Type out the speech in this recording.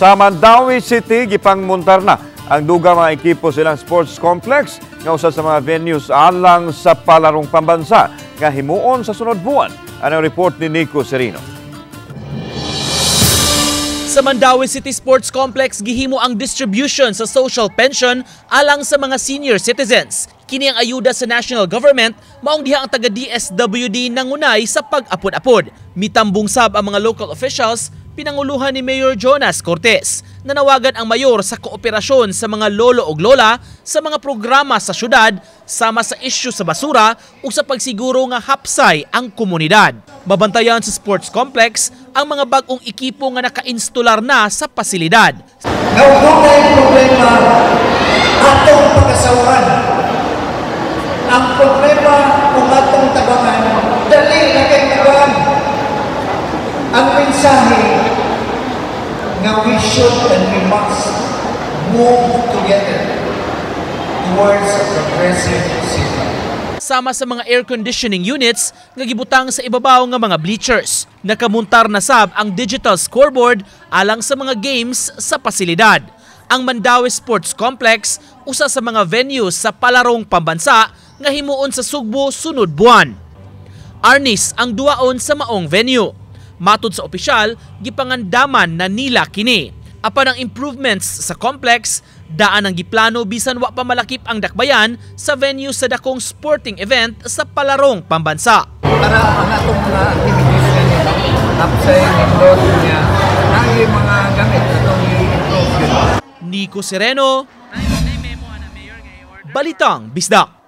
Sa Mandawi City, gipangmuntar na ang dugang mga ekipo silang sports complex nga usa sa mga venues alang sa palarong pambansa nga himuon sa sunod buwan. Ano report ni Nico Serino? Sa Mandawi City Sports Complex, gihimo ang distribution sa social pension alang sa mga senior citizens. Kini ang ayuda sa national government, maong diha ang taga-DSWD nangunay sa pag-apod-apod. Mitambong sab ang mga local officials, pinanguluhan ni Mayor Jonas Cortez. Nanawagan ang mayor sa kooperasyon sa mga lolo o lola sa mga programa sa syudad, sama sa isyu sa basura o sa pagsiguro nga hapsay ang komunidad. Mabantayan sa sports complex ang mga bagong ekipo nga naka-instalar na sa pasilidad. Nawala yung problema atong pagkasawahan. Ang problema kung atong tabangan, dali na kay tabangan. Ang mensahe nga we should and we must move together towards a progressive city. Sama sa mga air conditioning units nga gibutang sa ibabaw nga mga bleachers. Nakamuntar na sab ang digital scoreboard alang sa mga games sa pasilidad. Ang Mandawi Sports Complex, usa sa mga venues sa palarong pambansa nga himuon sa Sugbo sunod buwan. Arnis ang duwaon sa maong venue. Matod sa opisyal, gipangandaman na nila kini. Apan ang improvements sa complex, daan ang giplano bisan wa pa malakip ang dakbayan sa venue sa dakong sporting event sa palarong pambansa. Para ang atong mga activities niya, upside nindot niya, ang mga gamit atong i-improve. Nico Sereno, Balitang Bisdak.